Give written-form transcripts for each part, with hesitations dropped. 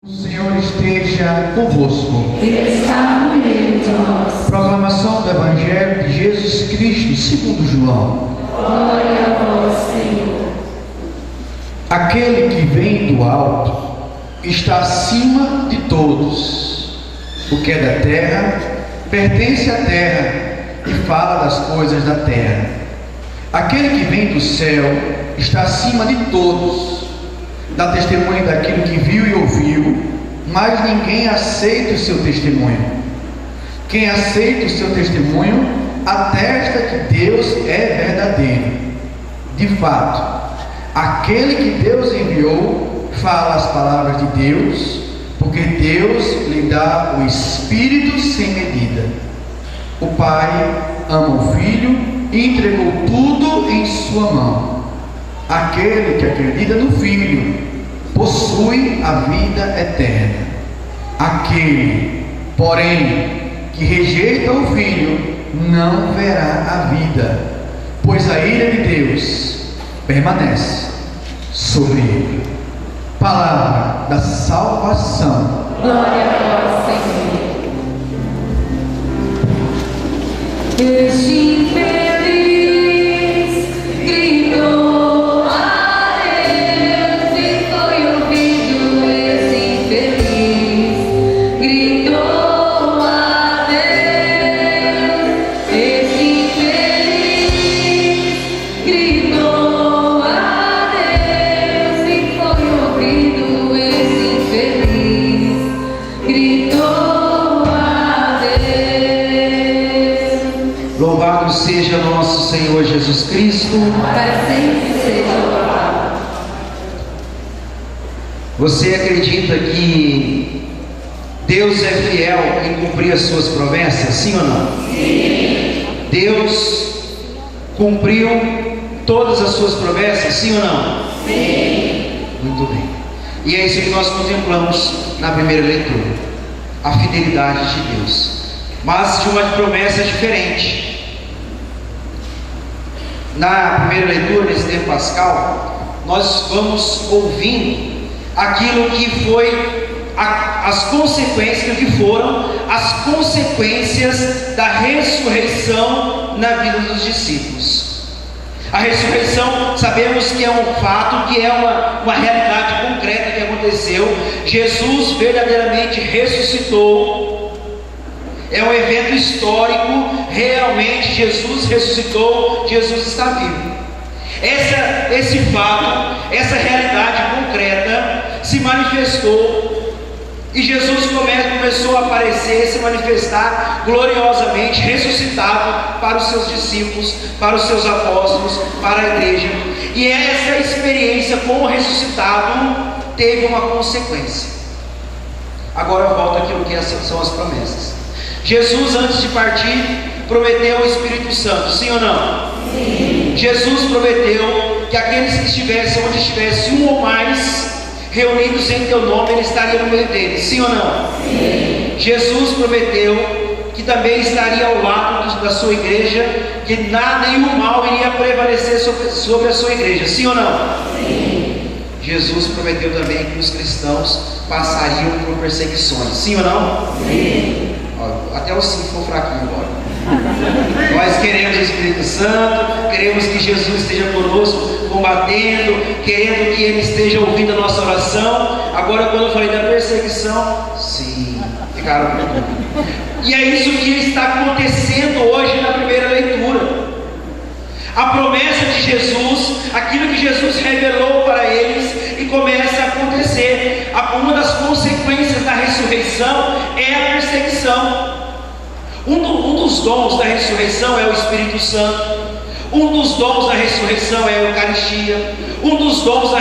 O Senhor esteja convosco. Ele está no meio de nós. Proclamação do Evangelho de Jesus Cristo segundo João. Glória a vós, Senhor. Aquele que vem do alto está acima de todos. O que é da terra pertence à terra e fala das coisas da terra. Aquele que vem do céu está acima de todos. Dá testemunho daquilo que viu e ouviu, mas ninguém aceita o seu testemunho. Quem aceita o seu testemunho atesta que Deus é verdadeiro. De fato, aquele que Deus enviou fala as palavras de Deus, porque Deus lhe dá o Espírito sem medida. O Pai ama o Filho e entregou tudo em sua mão. Aquele que acredita no Filho possui a vida eterna. Aquele, porém, que rejeita o Filho não verá a vida, pois a ira de Deus permanece sobre ele. Palavra da salvação. Glória a vós, Senhor. Este infeliz gritou a Deus e foi ouvido. Este infeliz gritou a Deus. Este infeliz gritou a Deus e foi ouvido. Este infeliz gritou a Deus. Louvado seja nosso Senhor Jesus Cristo. Para sempre seja louvado. Você acredita que Deus é fiel em cumprir as suas promessas? Sim ou não? Sim. Deus cumpriu todas as suas promessas? Sim ou não? Sim. Muito bem. E é isso que nós contemplamos na primeira leitura. A fidelidade de Deus. Mas de uma promessa diferente. Na primeira leitura, nesse tempo pascal, nós vamos ouvindo aquilo que foi as consequências, que foram as consequências da ressurreição na vida dos discípulos. A ressurreição, sabemos que é um fato, que é uma realidade concreta que aconteceu. Jesus verdadeiramente ressuscitou. É um evento histórico. Realmente Jesus ressuscitou, Jesus está vivo. Esse fato, essa realidade concreta se manifestou, e Jesus começou a aparecer, se manifestar gloriosamente, ressuscitado para os seus discípulos, para os seus apóstolos, para a igreja. E essa experiência com o ressuscitado teve uma consequência. Agora volta aquilo que são as promessas. Jesus, antes de partir, prometeu o Espírito Santo, sim ou não? Sim. Jesus prometeu que aqueles que estivessem, onde estivesse um ou mais reunidos em teu nome, Ele estaria no meio deles, sim ou não? Sim. Jesus prometeu que também estaria ao lado da sua igreja, que nenhum mal iria prevalecer sobre a sua igreja, sim ou não? Sim. Jesus prometeu também que os cristãos passariam por perseguições, sim ou não? Sim. Até o sim ficou fraquinho agora. Nós queremos o Espírito Santo, queremos que Jesus esteja conosco, combatendo, querendo que Ele esteja ouvindo a nossa oração. Agora, quando eu falei da perseguição, sim, ficaram comigo. E é isso que está acontecendo hoje na primeira leitura. A promessa de Jesus, aquilo que Jesus revelou para eles, e começa a acontecer. Uma das consequências da ressurreição é a perseguição. Um dos dons da ressurreição é o Espírito Santo. Um dos dons da ressurreição é a Eucaristia. Um dos dons da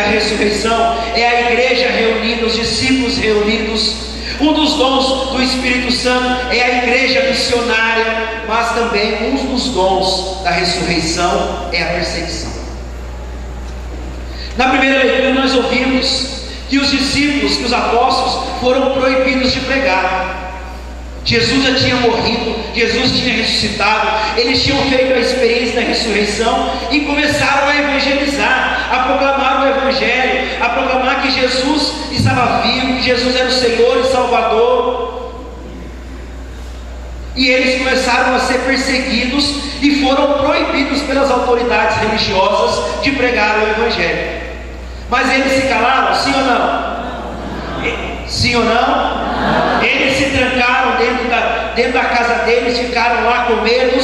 ressurreição é a igreja reunida, os discípulos reunidos. Um dos dons do Espírito Santo é a igreja missionária. Mas também um dos dons da ressurreição é a perseguição. Na primeira leitura nós ouvimos que os discípulos, que os apóstolos foram proibidos de pregar. Jesus já tinha morrido, Jesus tinha ressuscitado, eles tinham feito a experiência da ressurreição e começaram a evangelizar, a proclamar o Evangelho, a proclamar que Jesus estava vivo, que Jesus era o Senhor e Salvador. E eles começaram a ser perseguidos e foram proibidos pelas autoridades religiosas de pregar o Evangelho. Mas eles se calaram, sim ou não? Sim ou não? Eles se trancaram dentro da casa deles, ficaram lá com medo.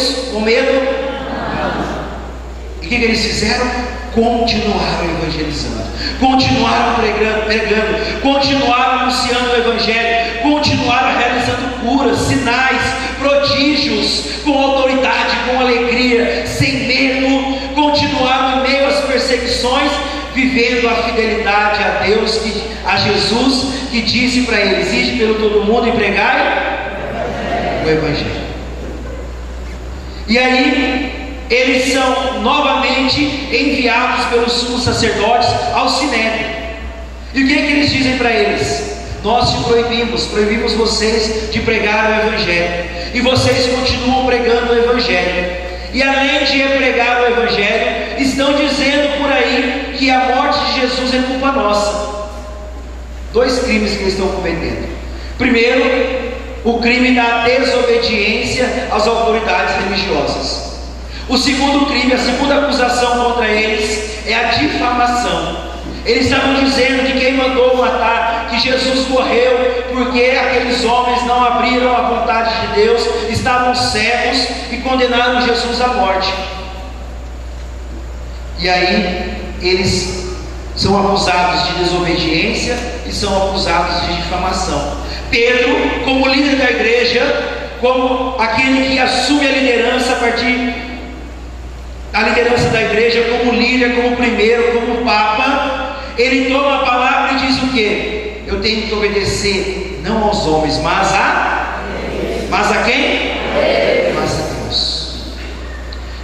E o que eles fizeram? Continuaram evangelizando, continuaram pregando, continuaram anunciando o Evangelho, continuaram realizando curas, sinais, prodígios, com autoridade, com alegria, sem medo, continuaram em meio às perseguições, vivendo a fidelidade a Deus, a Jesus, que disse para eles: ide pelo todo mundo e pregai o Evangelho. E aí eles são novamente enviados pelos sumos sacerdotes ao Sinédrio. E o que eles dizem para eles? Nós te proibimos vocês de pregar o Evangelho, e vocês continuam pregando o Evangelho. E além de pregar o Evangelho, estão dizendo por aí que a morte de Jesus é culpa nossa. 2 crimes que eles estão cometendo. Primeiro, o crime da desobediência às autoridades religiosas. O segundo crime, a segunda acusação contra eles é a difamação. Eles estavam dizendo que quem mandou matar, que Jesus morreu porque aqueles homens não abriram a vontade de Deus, estavam cegos e condenaram Jesus à morte. E aí eles são acusados de desobediência e são acusados de difamação. Pedro, como líder da igreja, como aquele que assume a liderança da igreja, como líder, como primeiro, como papa, ele toma a palavra e diz o quê? Eu tenho que obedecer não aos homens, mas a quem? Mas a Deus.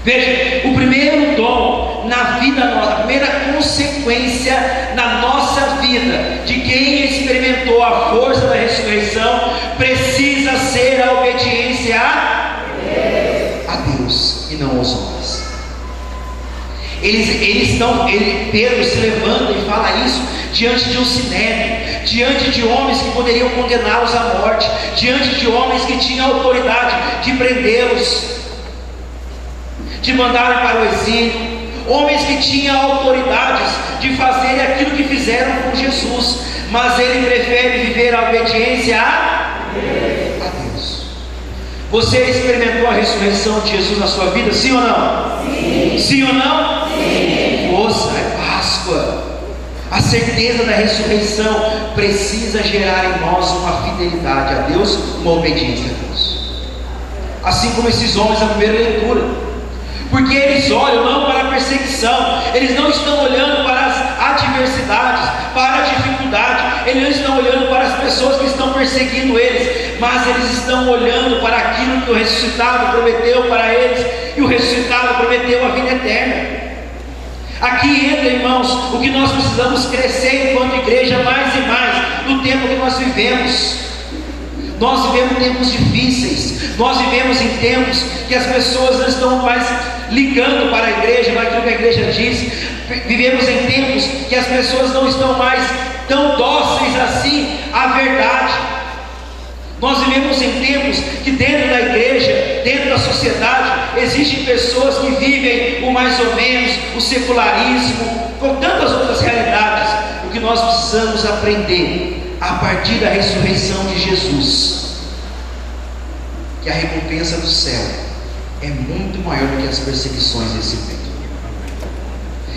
Veja, o primeiro dom na vida nossa, a primeira consequência na nossa vida de quem experimentou a força da ressurreição, precisa ser a obediência a Deus e não aos homens. Pedro se levanta e fala isso diante de um sinédrio, diante de homens que poderiam condená-los à morte, diante de homens que tinham autoridade de prendê-los, de mandá-los para o exílio, homens que tinham autoridades de fazer aquilo que fizeram com Jesus, mas ele prefere viver a obediência a Deus. Você experimentou a ressurreição de Jesus na sua vida, sim ou não? Sim. Sim ou não? Sim. Moça, é Páscoa. A certeza da ressurreição precisa gerar em nós uma fidelidade a Deus, uma obediência a Deus. Assim como esses homens na primeira leitura, porque eles olham não para a perseguição, eles não estão olhando para as adversidades, para a dificuldade, eles não estão olhando para as pessoas que estão perseguindo eles, mas eles estão olhando para aquilo que o ressuscitado prometeu para eles, e o ressuscitado prometeu a vida eterna. Aqui entra, irmãos, o que nós precisamos crescer enquanto igreja mais e mais no tempo que nós vivemos. Nós vivemos tempos difíceis, nós vivemos em tempos que as pessoas não estão mais ligando para a igreja, para aquilo que a igreja diz. Vivemos em tempos que as pessoas não estão mais tão dóceis assim à verdade. Nós vivemos em tempos que dentro da igreja, dentro da sociedade, existem pessoas que vivem o mais ou menos, o secularismo, com tantas outras realidades. O que nós precisamos aprender a partir da ressurreição de Jesus, que a recompensa do céu é muito maior do que as perseguições desse mundo.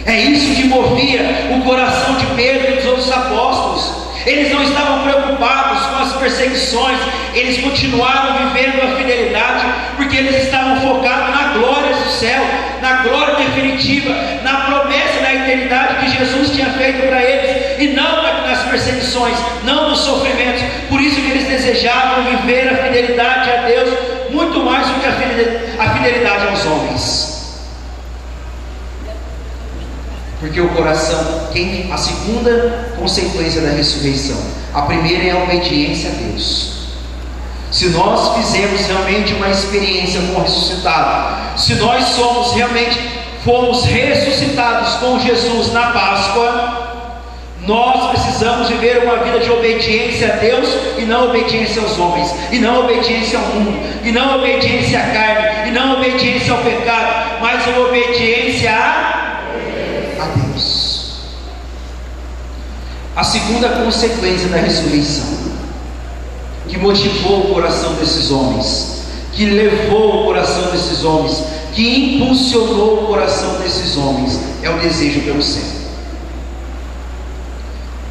É isso que movia o coração de Pedro e dos outros apóstolos. Eles não estavam preocupados com as perseguições, eles continuaram vivendo a fidelidade, porque eles estavam focados na glória do céu, na glória definitiva, na promessa da eternidade que Jesus tinha feito para eles, e não nas perseguições, não nos sofrimentos. Por isso que eles desejavam viver a fidelidade a Deus muito mais do que a fidelidade aos homens. Porque o coração, a segunda consequência da ressurreição, a primeira é a obediência a Deus. Se nós fizermos realmente uma experiência com o ressuscitado, se nós fomos ressuscitados com Jesus na Páscoa, nós precisamos viver uma vida de obediência a Deus e não obediência aos homens, e não obediência ao mundo, e não obediência à carne, e não obediência ao pecado, mas uma obediência a Deus. A segunda consequência da ressurreição, que motivou o coração desses homens, que levou o coração desses homens, que impulsionou o coração desses homens, é o desejo pelo céu.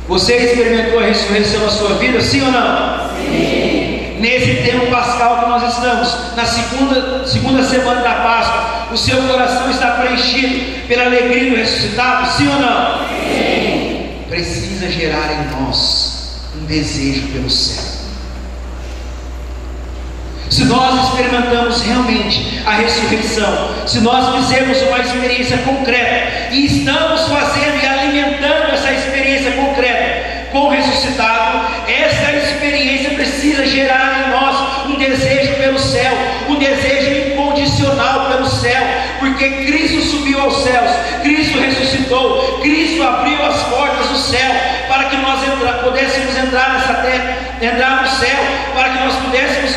Você experimentou a ressurreição na sua vida, sim ou não? Sim. Nesse tempo pascal que nós estamos, na segunda semana da Páscoa, o seu coração está preenchido pela alegria do ressuscitado, sim ou não? Sim. Precisa gerar em nós um desejo pelo céu. Se nós experimentamos realmente a ressurreição, se nós fizermos uma experiência concreta e estamos fazendo e alimentando essa experiência concreta com o ressuscitado, essa experiência precisa gerar em nós um desejo pelo céu, um desejo incondicional pelo céu, porque Cristo subiu aos céus, Cristo ressuscitou, Cristo abriu as portas do céu para que nós pudéssemos entrar nessa terra, entrar no céu, para que nós pudéssemos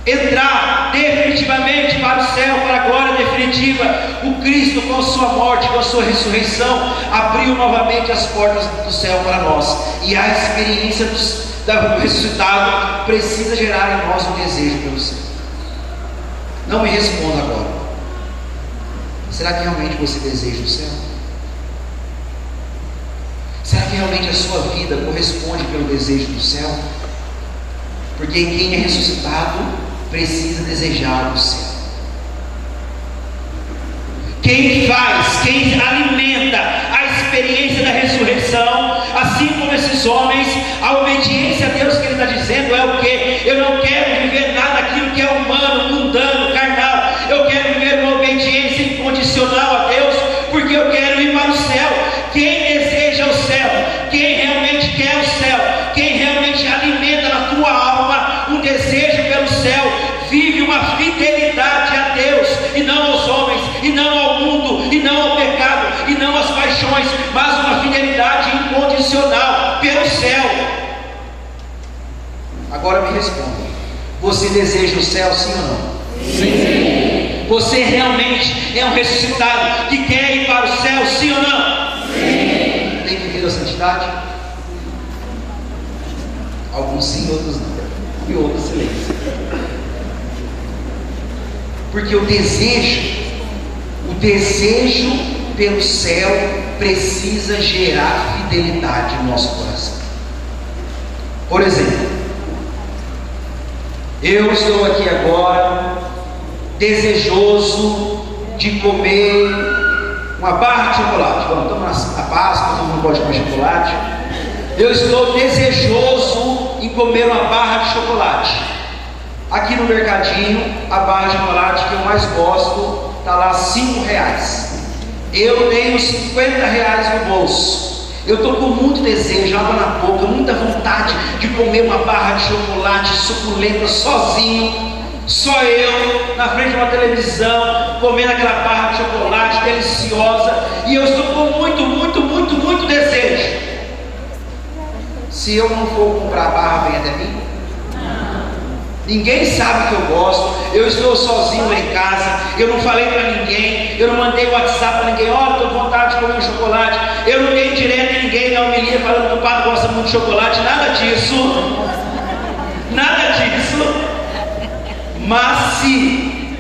entrar definitivamente para o céu, para a glória definitiva. O Cristo, com a sua morte, com a sua ressurreição, abriu novamente as portas do céu para nós, e a experiência do ressuscitado precisa gerar em nós um desejo pelo céu. Não me responda agora, será que realmente você deseja o céu? Será que realmente a sua vida corresponde pelo desejo do céu? Porque quem é ressuscitado precisa desejar o céu. Quem alimenta a experiência da ressurreição, assim como esses homens, a obediência a Deus que Ele está dizendo é o que? Eu não quero viver nada daquilo que é humano, mundano, carnal. Eu quero viver uma obediência incondicional a Deus, porque eu quero ir para o céu. Quem deseja o céu, quem realmente quer o céu, quem realmente alimenta na tua alma um desejo pelo céu, vive uma fidelidade a Deus, e não aos homens, e não ao mundo, e não ao pecado, e não às paixões, mas uma fidelidade incondicional pelo céu. Agora me responda: você deseja o céu, sim ou não? Sim. Você realmente é um ressuscitado que quer ir para o céu, sim ou não? Sim. Tem vivido a santidade? Alguns sim, outros não, e outros silêncio. Porque o desejo pelo céu precisa gerar fidelidade no nosso coração. Por exemplo, eu estou aqui agora desejoso de comer uma barra de chocolate. Vamos, estamos na Páscoa, todo mundo pode comer chocolate. Eu estou desejoso em comer uma barra de chocolate. Aqui no mercadinho, a barra de chocolate que eu mais gosto está lá R$5. Eu tenho R$50 no bolso. Eu estou com muito desejo, água na boca, muita vontade de comer uma barra de chocolate suculenta sozinho. Só eu, na frente de uma televisão, comendo aquela barra de chocolate deliciosa. E eu estou com muito desejo. Se eu não for comprar a barra, vem até mim? Ninguém sabe que eu gosto. Eu estou sozinho lá em casa. Eu não falei para ninguém. Eu não mandei WhatsApp para ninguém. Ó, estou com vontade de comer um chocolate. Eu não dei direto a ninguém na homilia falando que o padre gosta muito de chocolate. Nada disso. Nada disso. Mas se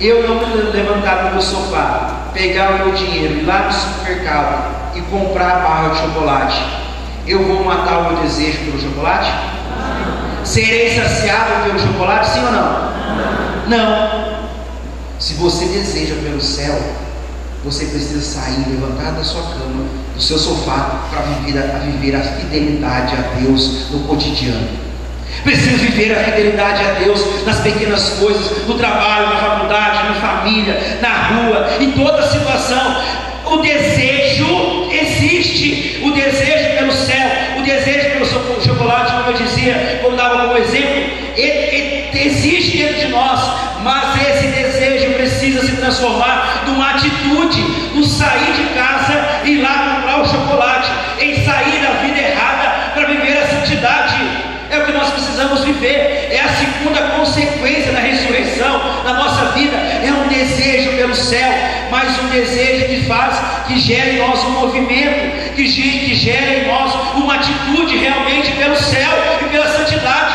eu não me levantar do meu sofá, pegar o meu dinheiro, ir lá no supermercado e comprar a barra de chocolate, eu vou matar o meu desejo pelo chocolate? Serei saciado pelo chocolate, sim ou não? Não. Se você deseja pelo céu, você precisa sair, levantar da sua cama, do seu sofá, para viver a fidelidade a Deus no cotidiano. Precisa viver a fidelidade a Deus nas pequenas coisas, no trabalho, na faculdade, na família, na rua, em toda situação. O desejo existe, o desejo pelo céu, o desejo pelo chocolate, como eu dizia, como dava como exemplo. ele existe dentro de nós, mas esse desejo precisa se transformar numa atitude, no sair de casa e ir lá comprar o chocolate, em sair da vida errada para viver a santidade. É o que nós precisamos viver. É a segunda consequência da ressurreição na nossa vida. É um desejo pelo céu, mas um desejo que gera em nós um movimento, que gera em nós uma atitude realmente pelo céu e pela santidade.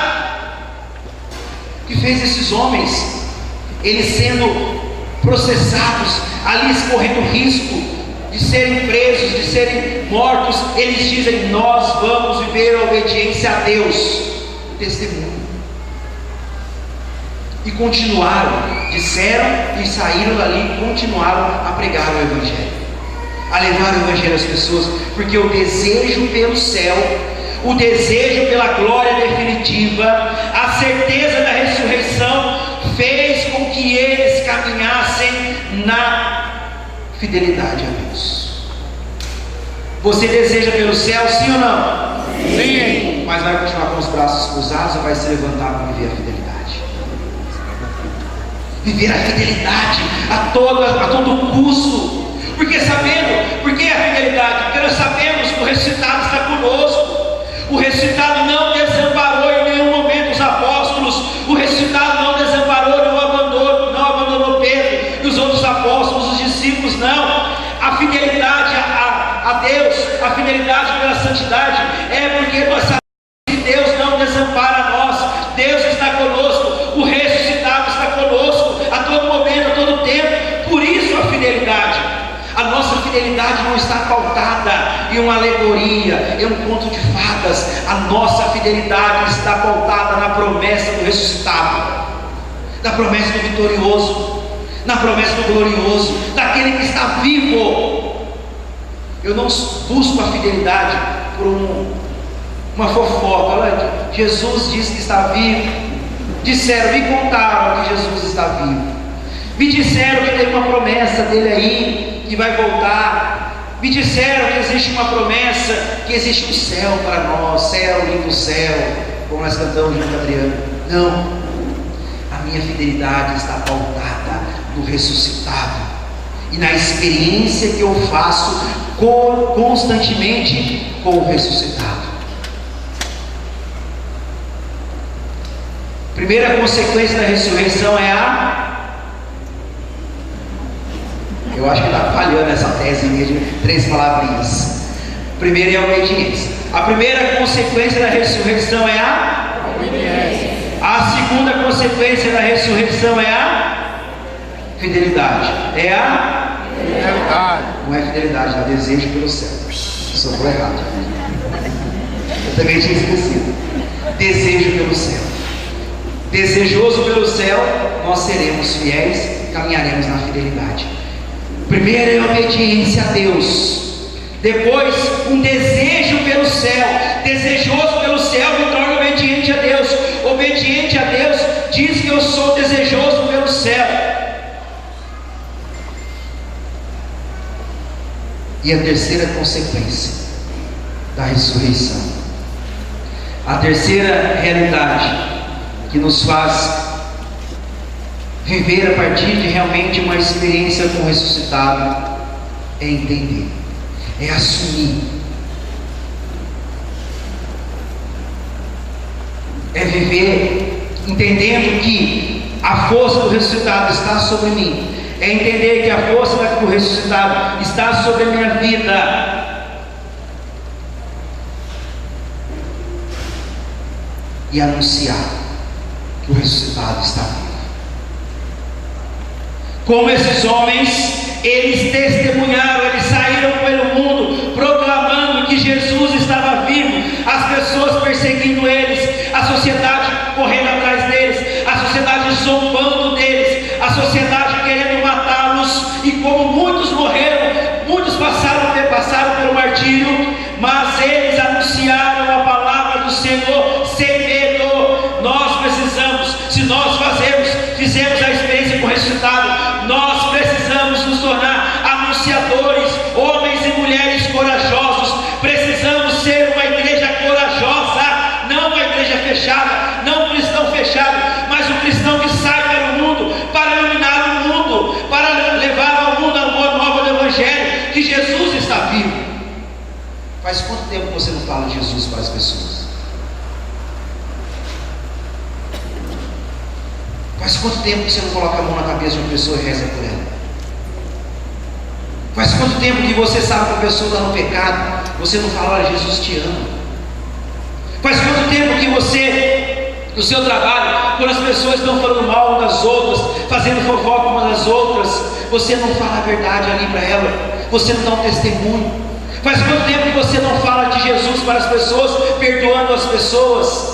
O que fez esses homens, eles sendo processados, ali correndo risco de serem presos, de serem mortos, eles dizem: nós vamos viver a obediência a Deus, o testemunho. E continuaram, disseram e saíram dali, continuaram a pregar o Evangelho, a levar o Evangelho às pessoas, porque o desejo pelo céu, o desejo pela glória definitiva, a certeza da ressurreição, fez com que eles caminhassem na fidelidade a Deus. Você deseja pelo céu, sim ou não? Sim. Mas vai continuar com os braços cruzados ou vai se levantar para viver a fidelidade? Viver a fidelidade a todo custo. Porque a fidelidade? Porque nós sabemos que o ressuscitado está conosco. O ressuscitado não desamparou em nenhum momento os apóstolos. O ressuscitado não desamparou, não abandonou Pedro e os outros apóstolos, os discípulos, não. A fidelidade a Deus, a fidelidade pela santidade, é porque nós sabemos que Deus não desampara nós. Deus está conosco, o ressuscitado está conosco a todo momento, a todo tempo. Por isso a fidelidade. A nossa fidelidade não está pautada em uma alegoria, em um conto de fadas. A nossa fidelidade está pautada na promessa do ressuscitado, na promessa do vitorioso, na promessa do glorioso, daquele que está vivo. Eu não busco a fidelidade por uma fofoca. Olha, Jesus disse que está vivo. Me contaram que Jesus está vivo. Me disseram que tem uma promessa dele aí, que vai voltar. Me disseram que existe uma promessa, que existe um céu para nós, céu, lindo céu, como nós cantamos junto com Adriano. Não, a minha fidelidade está pautada no ressuscitado e na experiência que eu faço constantemente com o ressuscitado. Primeira consequência da ressurreição é eu acho que está falhando essa tese mesmo, 3 palavrinhas. Primeiro é a obediência. A primeira consequência da ressurreição é a obediência. A segunda consequência da ressurreição é a fidelidade. É a fidelidade. Não é fidelidade, é desejo pelo céu. Sobrou errado. Eu também tinha esquecido. Desejo pelo céu. Desejoso pelo céu, nós seremos fiéis, caminharemos na fidelidade. Primeiro é a obediência a Deus, depois um desejo pelo céu, desejoso pelo céu me torna obediente a Deus. Obediente a Deus diz que eu sou desejoso pelo céu. E a terceira consequência da ressurreição, a terceira realidade que nos faz viver a partir de realmente uma experiência com o ressuscitado, é entender, é assumir, é viver entendendo que a força do ressuscitado está sobre mim, é entender que a força do ressuscitado está sobre a minha vida, e anunciar que o ressuscitado está vivo. Como esses homens, eles testemunharam, eles saíram pelo mundo proclamando que Jesus estava vivo, as pessoas perseguindo eles, a sociedade correndo atrás deles, a sociedade zombando deles, a sociedade querendo matá-los, e como muitos morreram, muitos passaram pelo martírio, mas eles anunciaram a palavra do Senhor sem medo. Nós precisamos, se nós fizemos a experiência com o ressuscitado, nós precisamos nos tornar anunciadores, homens e mulheres corajosos. Precisamos Faz quanto tempo que você não coloca a mão na cabeça de uma pessoa e reza por ela? Faz quanto tempo que você sabe que a pessoa está no pecado, você não fala, olha, Jesus te ama? Faz quanto tempo que você, no seu trabalho, quando as pessoas estão falando mal umas das outras, fazendo fofoca umas das outras, você não fala a verdade ali para ela, você não dá um testemunho? Faz quanto tempo que você não fala de Jesus para as pessoas, perdoando as pessoas?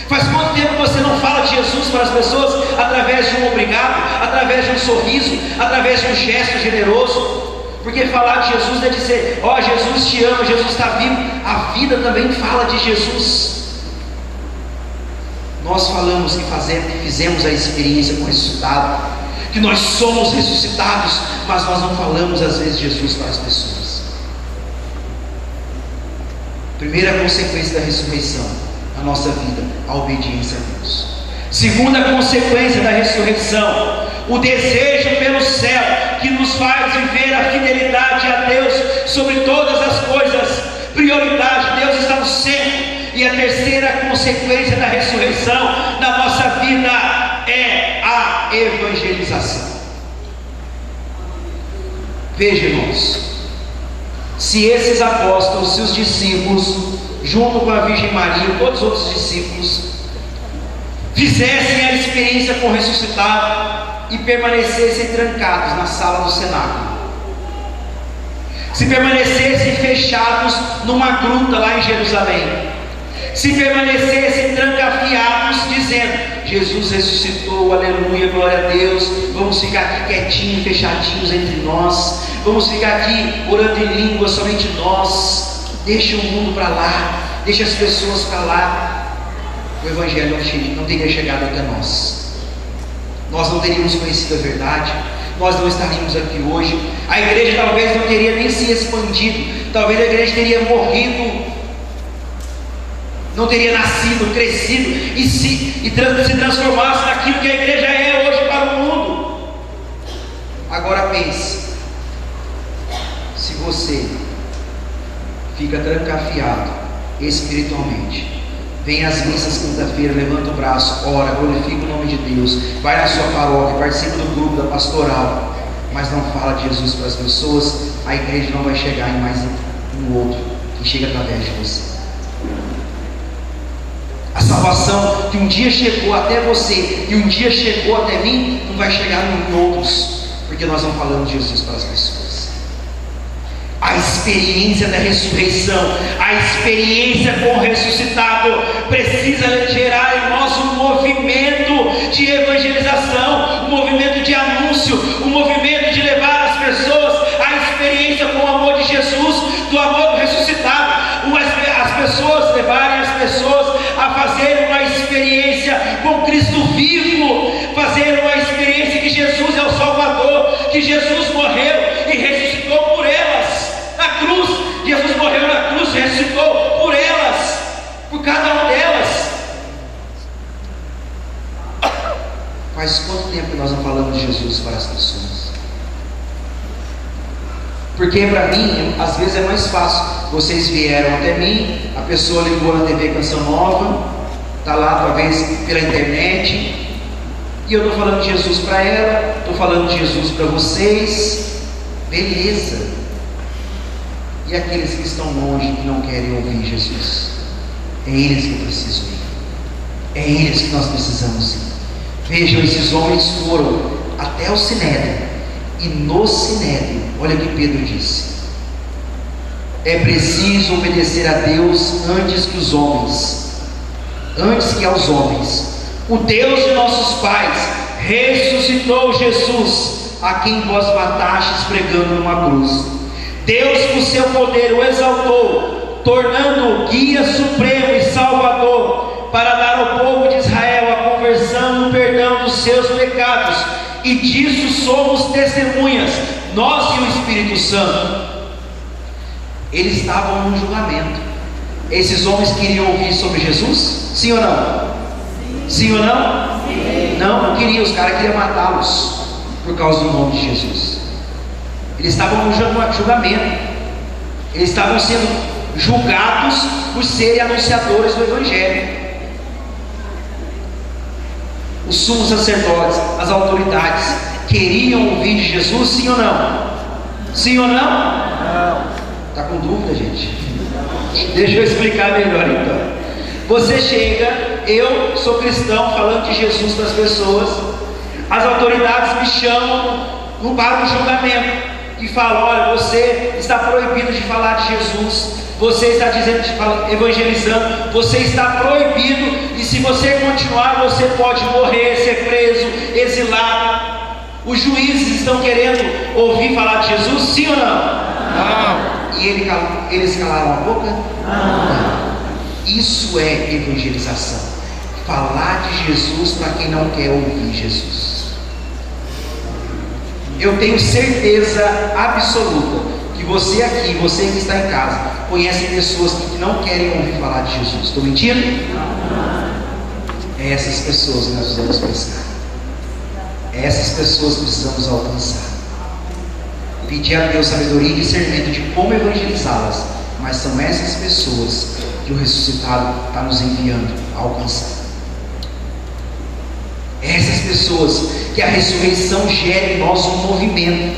Faz quanto tempo que você não fala de Jesus para as pessoas através de um obrigado, através de um sorriso, através de um gesto generoso? Porque falar de Jesus é dizer, ó, Jesus te ama, Jesus está vivo. A vida também fala de Jesus. Nós falamos que fizemos a experiência com o ressuscitado, que nós somos ressuscitados, mas nós não falamos às vezes de Jesus para as pessoas. Primeira consequência da ressurreição na nossa vida, a obediência a Deus. Segunda consequência da ressurreição, o desejo pelo céu, que nos faz viver a fidelidade a Deus sobre todas as coisas. Prioridade, Deus está no centro. E a terceira consequência da ressurreição na nossa vida é a evangelização. Veja, irmãos, se esses apóstolos, se os discípulos, junto com a Virgem Maria e todos os outros discípulos, fizessem a experiência com o ressuscitado e permanecessem trancados na sala do cenáculo, se permanecessem fechados numa gruta lá em Jerusalém, se permanecessem trancafiados dizendo, Jesus ressuscitou, aleluia, glória a Deus, vamos ficar aqui quietinhos, fechadinhos entre nós, vamos ficar aqui orando em língua somente nós, deixa o mundo para lá, deixa as pessoas para lá, o Evangelho não teria chegado até nós. Nós não teríamos conhecido a verdade, nós não estaríamos aqui hoje, a igreja talvez não teria nem se expandido, talvez a igreja teria morrido, não teria nascido, crescido e se transformasse naquilo que a igreja é hoje para o mundo. Agora pense, se você fica trancafiado espiritualmente, vem às missas quinta-feira, levanta o braço, ora, glorifica o nome de Deus, vai na sua paróquia, participa do grupo da pastoral, mas não fala de Jesus para as pessoas, a igreja não vai chegar em mais um outro que chega através de você. A salvação que um dia chegou até você e um dia chegou até mim, não vai chegar em outros, porque nós não falamos de Jesus para as pessoas. A experiência da ressurreição, a experiência com o ressuscitado precisa gerar em nós um movimento de evangelização, um movimento de anúncio, um movimento de levar as pessoas à experiência com o amor de Jesus, do amor do ressuscitado, as pessoas levarem as pessoas a fazer uma experiência com Cristo vivo, fazer uma experiência que Jesus é o Salvador, que Jesus morreu e ressuscitou por elas na cruz. Jesus morreu na cruz e ressuscitou por elas, por cada uma delas. Faz quanto tempo que nós não falamos de Jesus para as pessoas? Porque para mim, às vezes é mais fácil. Vocês vieram até mim, a pessoa ligou na TV Canção Nova, está lá talvez pela internet, e eu estou falando de Jesus para ela, estou falando de Jesus para vocês, beleza. E aqueles que estão longe e não querem ouvir Jesus, é eles que precisam ir, é eles que nós precisamos ir. Vejam, esses homens foram até o Sinédrio, e no Sinédrio, olha o que Pedro disse: é preciso obedecer a Deus antes que os homens, antes que aos homens. O Deus de nossos pais ressuscitou Jesus, a quem vós matastes pregando numa cruz. Deus, com seu poder, o exaltou, tornando-o guia supremo e salvador, para dar ao povo de Israel a conversão e o perdão dos seus pecados, e disso somos testemunhas, nós e o Espírito Santo. Eles estavam num julgamento. Esses homens queriam ouvir sobre Jesus? Sim ou não? Sim ou não? Sim. Não queriam, os caras queriam matá-los por causa do nome de Jesus. Eles estavam no julgamento, eles estavam sendo julgados por serem anunciadores do Evangelho. Os sumos sacerdotes, as autoridades, queriam ouvir de Jesus, sim ou não? Sim ou não? Não. Está com dúvida, gente? Deixa eu explicar melhor então. Você chega, eu sou cristão, falando de Jesus para as pessoas, as autoridades me chamam para o julgamento e falam: olha, você está proibido de falar de Jesus, você está dizendo, evangelizando, você está proibido, e se você continuar, você pode morrer, ser preso, exilado. Os juízes estão querendo ouvir falar de Jesus, sim ou não? Não. E eles calaram a boca? Não. Isso é evangelização. Falar de Jesus para quem não quer ouvir Jesus. Eu tenho certeza absoluta que você aqui, você que está em casa, conhece pessoas que não querem ouvir falar de Jesus. Estou mentindo? É essas pessoas que nós precisamos pensar. É essas pessoas que precisamos alcançar. Pedir a Deus sabedoria e discernimento de como evangelizá-las. Mas são essas pessoas que o ressuscitado está nos enviando a alcançar. Essas pessoas que a ressurreição gera em nós um movimento.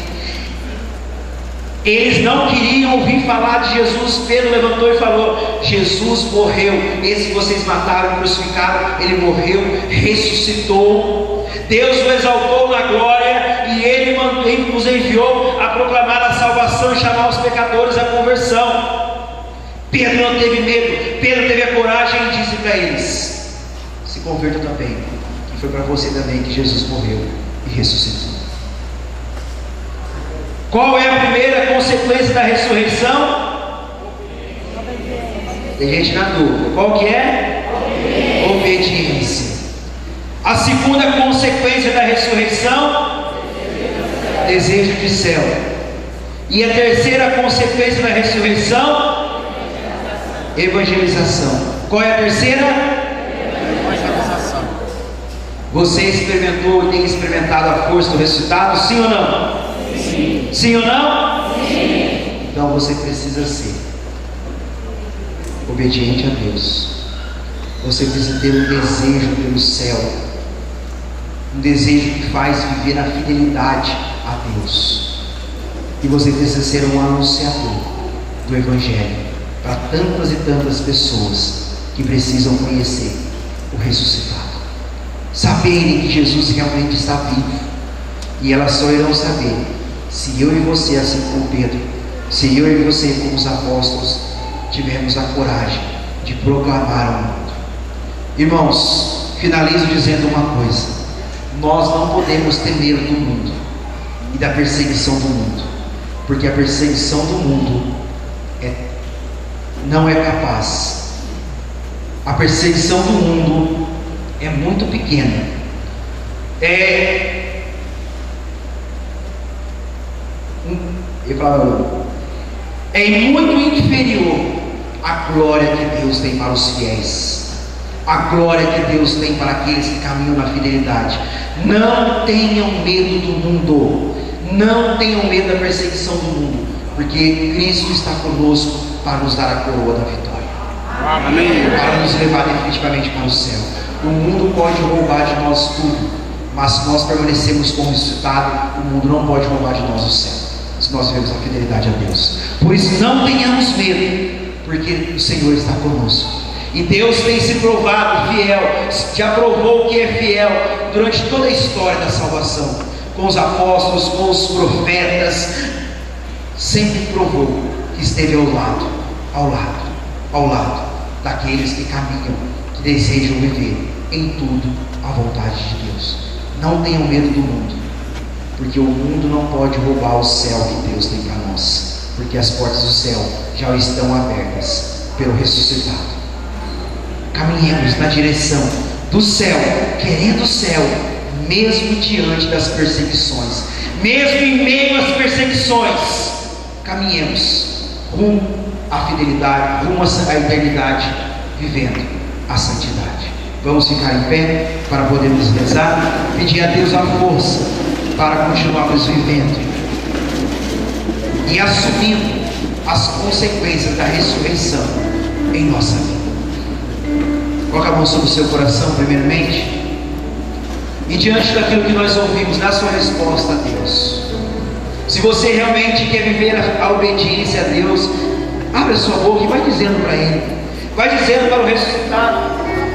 Eles não queriam ouvir falar de Jesus. Pedro levantou e falou: Jesus morreu, esse que vocês mataram, crucificaram, ele morreu, ressuscitou, Deus o exaltou na glória, e ele nos enviou a proclamar a salvação e chamar os pecadores à conversão. Pedro não teve medo, Pedro teve a coragem e disse para eles: se convertam também, que foi para você também que Jesus morreu e ressuscitou. Qual é a primeira consequência da ressurreição? Tem gente na dúvida. Qual que é? Obediência. A segunda consequência da ressurreição? Desejo de céu. E a terceira consequência da ressurreição? Evangelização. Qual é a terceira? Evangelização. Você experimentou e tem experimentado a força do ressuscitado, sim ou não? Sim. Sim ou não? Sim. Então você precisa ser obediente a Deus. Você precisa ter um desejo pelo céu, um desejo que faz viver na fidelidade a Deus. E você precisa ser um anunciador do Evangelho para tantas e tantas pessoas que precisam conhecer o ressuscitado, saberem que Jesus realmente está vivo. E elas só irão saber se eu e você, assim como Pedro, se eu e você, como os apóstolos, tivermos a coragem de proclamar ao mundo. Irmãos, finalizo dizendo uma coisa: nós não podemos ter medo do mundo e da perseguição do mundo, porque a perseguição do mundo não é capaz. A perseguição do mundo é muito pequena. É muito inferior à glória que Deus tem para os fiéis, a glória que Deus tem para aqueles que caminham na fidelidade. Não tenham medo do mundo, não tenham medo da perseguição do mundo, porque Cristo está conosco para nos dar a coroa da vitória. Amém. Para nos levar definitivamente para o céu. O mundo pode roubar de nós tudo, mas se nós permanecemos com o ressuscitado, o mundo não pode roubar de nós o céu, se nós vivemos a fidelidade a Deus. Por isso não tenhamos medo, porque o Senhor está conosco. E Deus tem se provado fiel, já provou que é fiel durante toda a história da salvação, com os apóstolos, com os profetas, sempre provou que esteve ao lado daqueles que caminham, que desejam viver em tudo a vontade de Deus. Não tenham medo do mundo, porque o mundo não pode roubar o céu que Deus tem para nós, porque as portas do céu já estão abertas pelo ressuscitado. Caminhemos na direção do céu, querendo o céu, mesmo diante das perseguições, mesmo em meio às perseguições. Caminhemos rumo à fidelidade, rumo à eternidade, vivendo a santidade. Vamos ficar em pé para podermos rezar, pedir a Deus a força para continuarmos vivendo e assumindo as consequências da ressurreição em nossa vida. Coloque a mão sobre o seu coração primeiramente. E diante daquilo que nós ouvimos, dá sua resposta a Deus. Se você realmente quer viver a obediência a Deus, abre a sua boca e vai dizendo para Ele. Vai dizendo para o ressuscitado.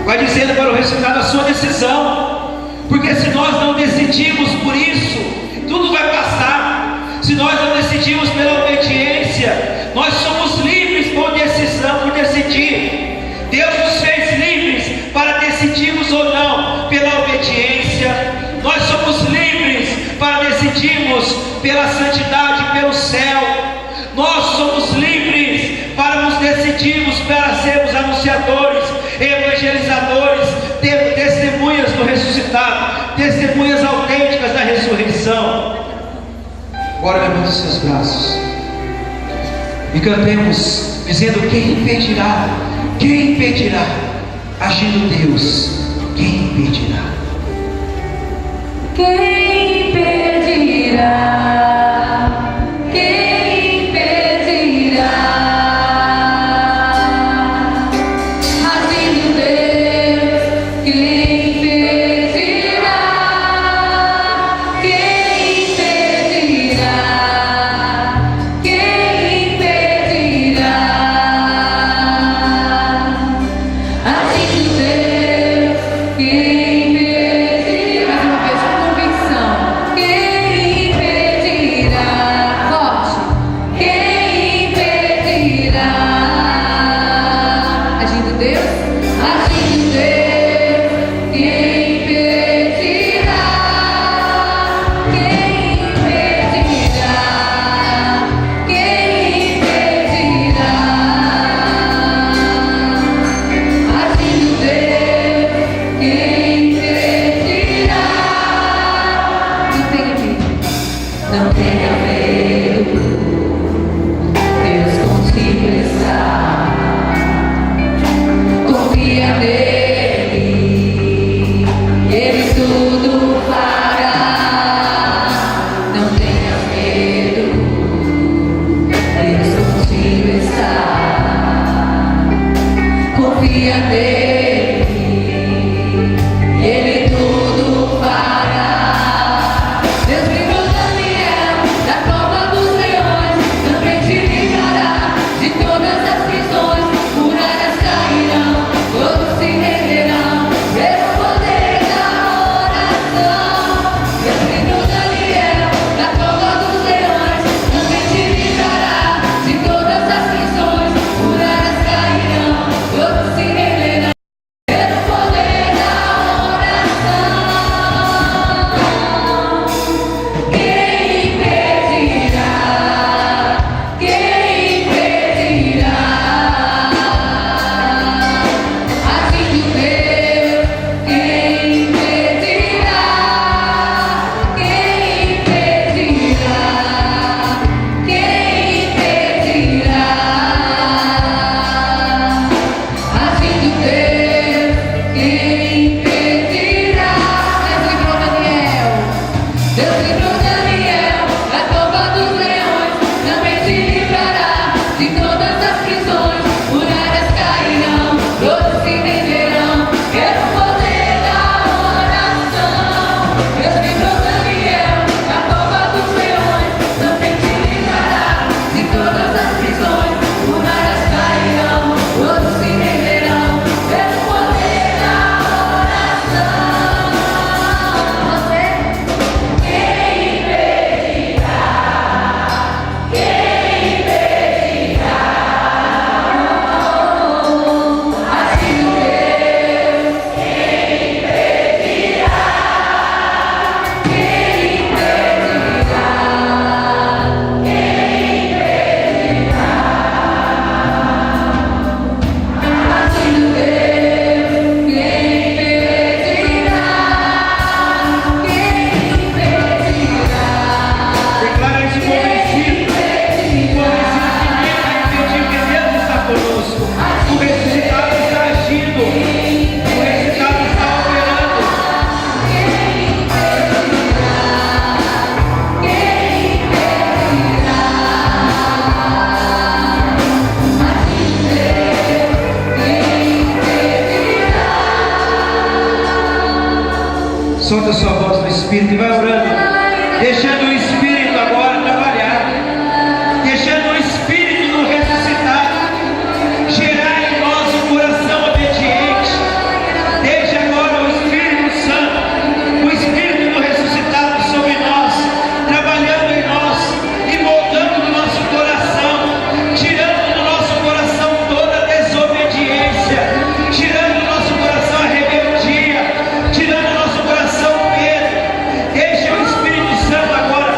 Vai dizendo para o ressuscitado a sua decisão. Porque se nós não decidimos por isso, tudo vai passar. Se nós não decidimos pela obediência, nós somos livres por decisão, por decidir. Deus nos fez livres para decidirmos ou não pela obediência. Nós somos livres para decidirmos pela santidade, pelo céu. Nós somos livres para nos decidirmos para sermos anunciadores, evangelizadores, testemunhas do ressuscitado, testemunhas autênticas da ressurreição. Agora levante os seus braços e cantemos, dizendo: quem impedirá? Quem impedirá? Agindo Deus, quem impedirá? Quem impedirá? Quem impedirá? Agindo Deus, quem impedirá? Quem impedirá? Quem impedirá? Agindo Deus, quem impedirá? Mais uma vez, com convicção. Solta a sua voz no Espírito e vai orando, deixando o Espírito agora trabalhar, deixando o Espírito nos ressuscitar, gerar em nós um coração obediente. Deixa agora o Espírito Santo, o Espírito do ressuscitado sobre nós, trabalhando em nós e moldando no nosso coração, tirando do nosso coração toda a desobediência, tirando do nosso coração a rebeldia, tirando do nosso coração o medo. Deixa o Espírito Santo agora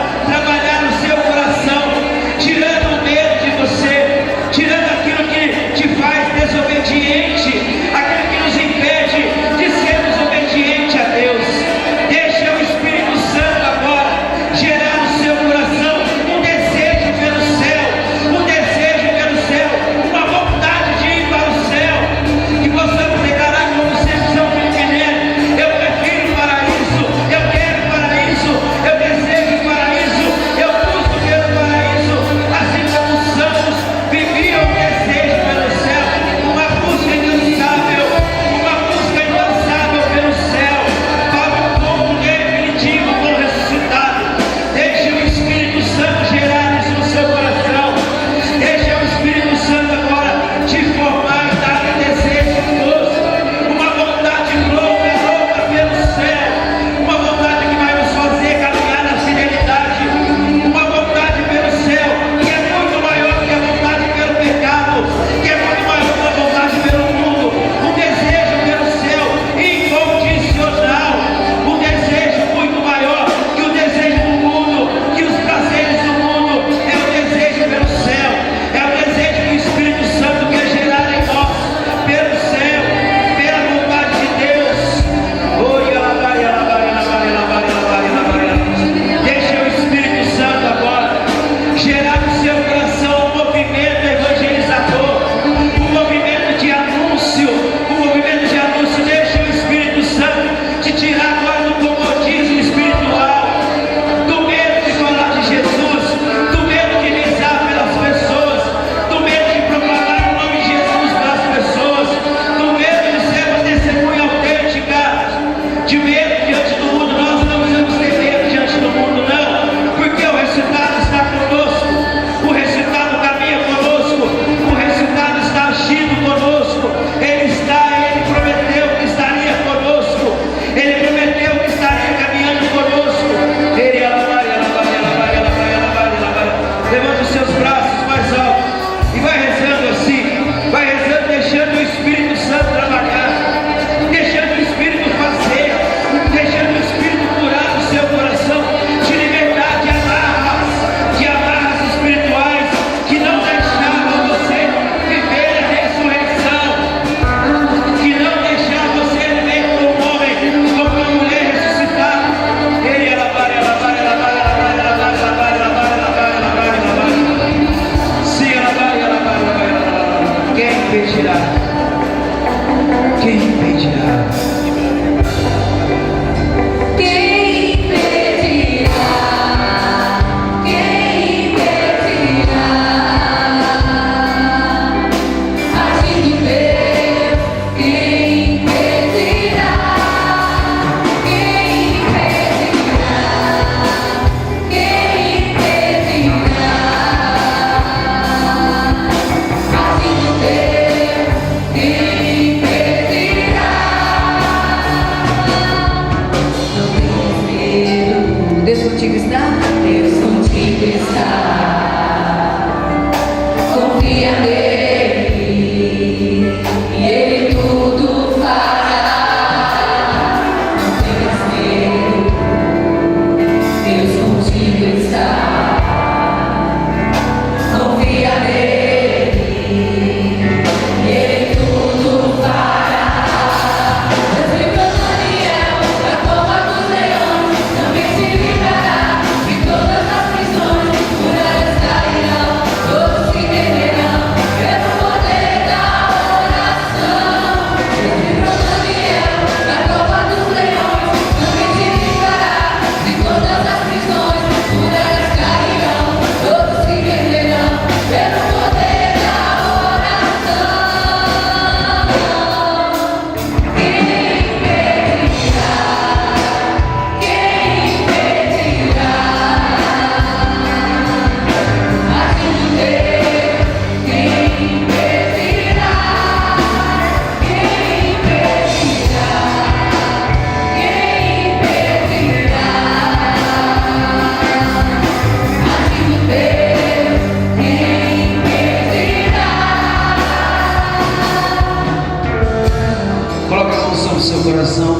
mãos sobre o seu coração.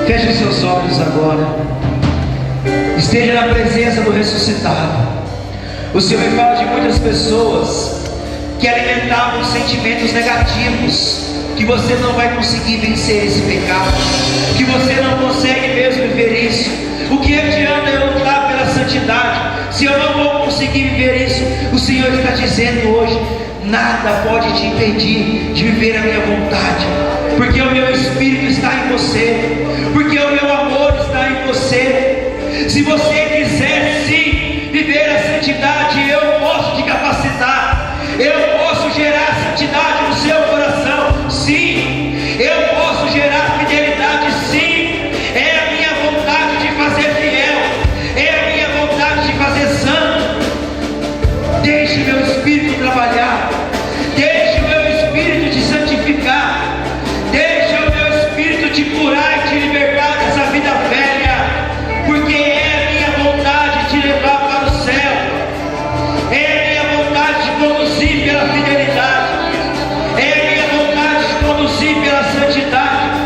Feche os seus olhos agora. Esteja na presença do ressuscitado. O Senhor me fala de muitas pessoas que alimentavam sentimentos negativos, que você não vai conseguir vencer esse pecado, que você não consegue mesmo viver isso. O que adianta eu lutar pela santidade se eu não vou conseguir viver isso? O Senhor está dizendo hoje: nada pode te impedir de viver a minha vontade, porque o meu Espírito está em você, porque o meu amor está em você. Se você quiser sim viver a santidade, eu posso te capacitar, eu posso gerar santidade no seu coração, sim, eu posso gerar fidelidade, sim. É a minha vontade de fazer fiel, é a minha vontade de fazer santo. Deixe meu Espírito trabalhar, deixe o meu Espírito te santificar, deixe o meu Espírito te curar e te libertar dessa vida velha, porque é a minha vontade de te levar para o céu, é a minha vontade de conduzir pela fidelidade, é a minha vontade de conduzir pela santidade,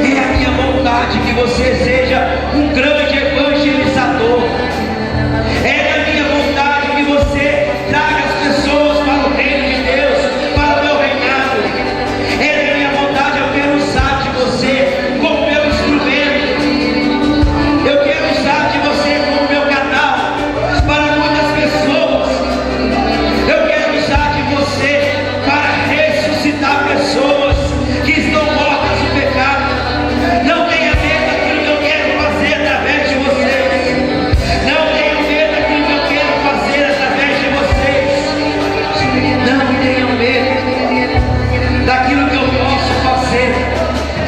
é a minha vontade que você seja um grande evangelizador, é a minha vontade que você traga as pessoas para o reino de Deus, para o meu reinado. É a minha vontade, eu quero usar de você como meu instrumento, eu quero usar de você como meu canal para muitas pessoas, eu quero usar de você para ressuscitar pessoas que estão mortas no pecado. Não tenha medo daquilo que eu quero fazer através de vocês, não tenha medo daquilo que eu quero fazer através de vocês, não tenham medo daquilo que eu posso fazer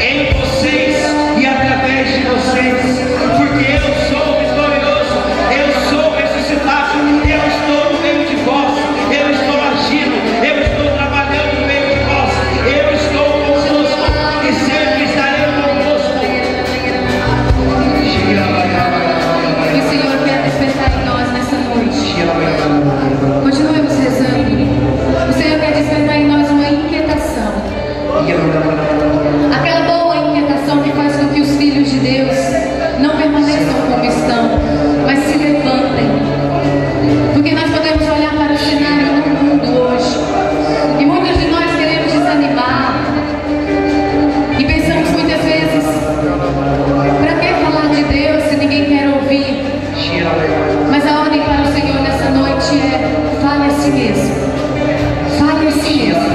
em vocês e através de vocês, porque eu sou vitorioso, eu sou ressuscitado, eu estou no meio de vós, eu estou agindo, eu estou trabalhando no meio de vós, eu estou convosco e sempre estarei convosco. E o Senhor quer despertar em nós nessa noite. Continuemos rezando. O Senhor quer despertar em nós uma inquietação. Aquela boa inquietação que faz com que os filhos de Deus não permaneçam como estão, mas se levantem. Porque nós podemos olhar para o cenário do mundo hoje e muitos de nós queremos desanimar e pensamos muitas vezes: para que falar de Deus se ninguém quer ouvir? Mas a ordem para o Senhor nessa noite é: fale a si mesmo, fale a si mesmo.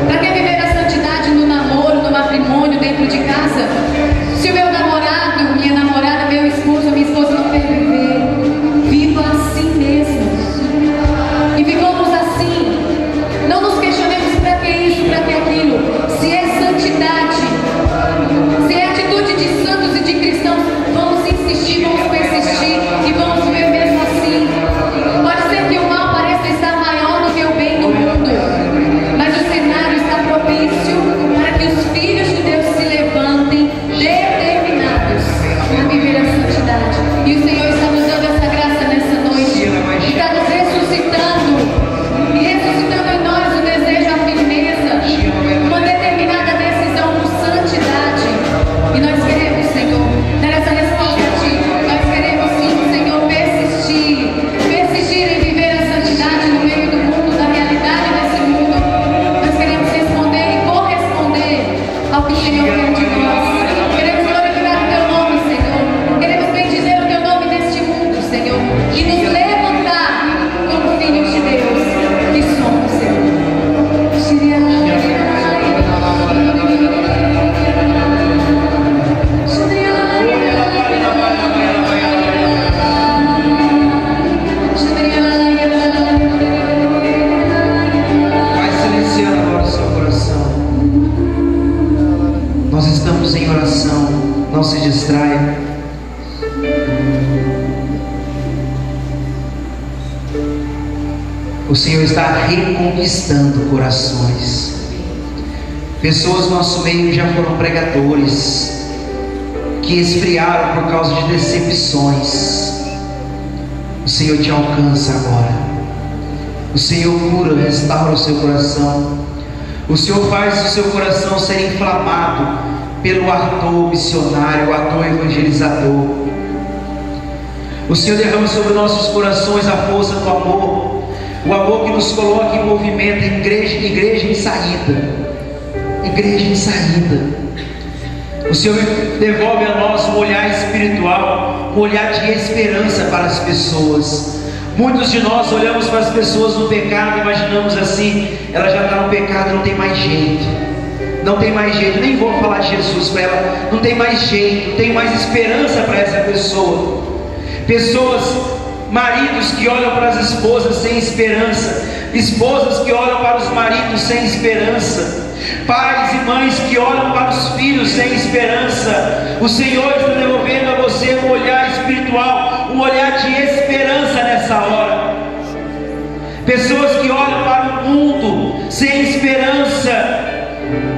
Para que viver a santidade no namoro, no matrimônio, dentro de casa, se o meu namorado, minha namorada, meu esposo, minha esposa não quer viver? Viva assim mesmo e vivamos assim. Não nos questionemos para que isso, para que aquilo. Se é santidade, se é atitude de santos e de cristãos, vamos insistir, vamos persistir e vamos viver mesmo assim. Pode ser que o mal pareça estar maior do que o bem no mundo, mas o cenário está propício para que os filhos de Deus se levantem determinados a viver a santidade. E o Senhor está nos dando essa graça nessa noite, está nos ressuscitando e ressuscitando em nós o desejo, a firmeza, uma determinada decisão por santidade. E nós queremos, Senhor, dar essa resposta a Ti. Nós queremos sim, Senhor, persistir em viver a santidade no meio do mundo, da realidade desse mundo. Nós queremos responder e corresponder ao que o Senhor quer de nós. Queremos glorificar o Teu nome, Senhor. Queremos bendizer o Teu nome neste mundo, Senhor, e nos levantar como filhos de Deus que somos, Senhor. Vai silenciando agora o seu coração. Nós estamos em oração, não se distraia. O Senhor está reconquistando corações. Pessoas no nosso meio já foram pregadores que esfriaram por causa de decepções. O Senhor te alcança agora. O Senhor cura, restaura o seu coração. O Senhor faz o seu coração ser inflamado pelo ardor missionário, o ardor evangelizador. O Senhor derrama sobre nossos corações a força do amor, o amor que nos coloca em movimento, igreja em saída, igreja em saída. O Senhor devolve a nós um olhar espiritual, um olhar de esperança para as pessoas. Muitos de nós olhamos para as pessoas no pecado, imaginamos assim: ela já está no pecado, não tem mais jeito, não tem mais jeito, nem vou falar de Jesus para ela, não tem mais jeito, não tem mais esperança para essa pessoa. Pessoas, maridos que olham para as esposas sem esperança, esposas que olham para os maridos sem esperança, pais e mães que olham para os filhos sem esperança. O Senhor está devolvendo a você um olhar espiritual, um olhar de esperança nessa hora. Pessoas que olham para o mundo sem esperança.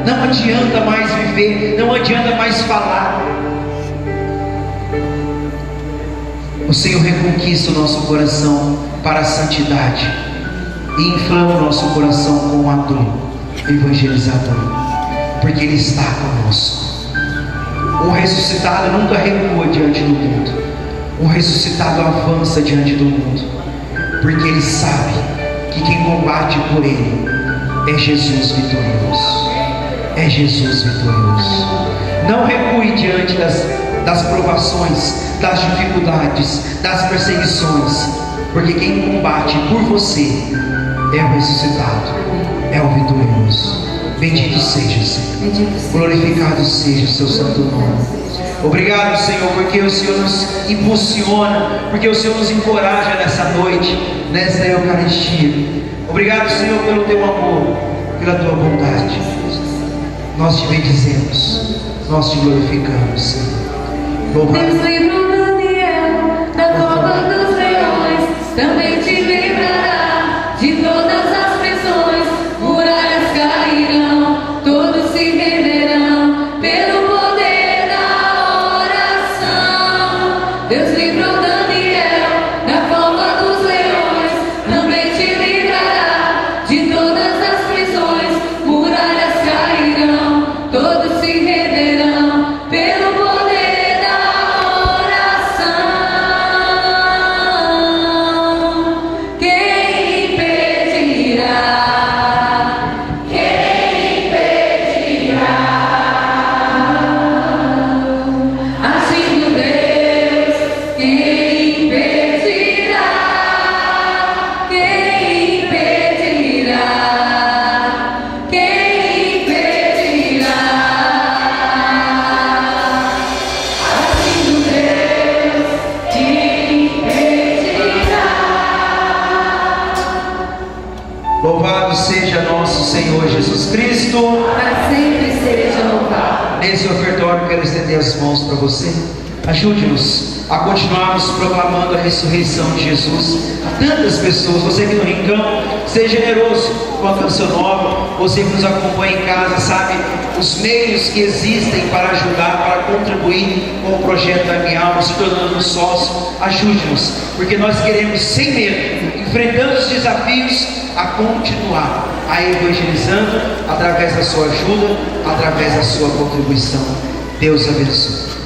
Não adianta mais viver, não adianta mais falar. O Senhor reconquista o nosso coração para a santidade e inflama o nosso coração com um ardor evangelizador, porque Ele está conosco. O ressuscitado nunca recua diante do mundo, o ressuscitado avança diante do mundo, porque ele sabe que quem combate por Ele é Jesus vitorioso. É Jesus vitorioso. Não recue diante das provações, das dificuldades, das perseguições, porque quem combate por você é o ressuscitado, é o vitorioso. Bendito seja, Senhor. Glorificado seja o seu santo nome. Obrigado, Senhor, porque o Senhor nos impulsiona, porque o Senhor nos encoraja nessa noite, nessa Eucaristia. Obrigado, Senhor, pelo teu amor, pela tua bondade. Nós te bendizemos, nós te glorificamos, Senhor. Deus livrou Daniel da cova dos leões, também te livrará de todas as prisões. Muralhas cairão, todos se renderão pelo poder da oração. Deus livrou Daniel da cova dos leões, também te livrará de todas as prisões. Muralhas cairão, todos se renderão pelo poder da oração. Quem impedirá? Quem impedirá? Agindo Deus, quem impedirá? Quem impedirá? Quem impedirá? Agindo Deus, quem impedirá? Louvado seja nosso Senhor Jesus Cristo. Para sempre seja louvado. Nesse ofertório quero estender as mãos para você. Ajude-nos a continuarmos proclamando a ressurreição de Jesus a tantas pessoas. Você aqui no Rincão, seja generoso com a canção nova. Você que nos acompanha em casa sabe os meios que existem para ajudar, para contribuir com o projeto da Minha Alma, se tornando um sócio. Ajude-nos, porque nós queremos, sem medo, enfrentando os desafios, a continuar a evangelizando através da sua ajuda, através da sua contribuição. Deus abençoe.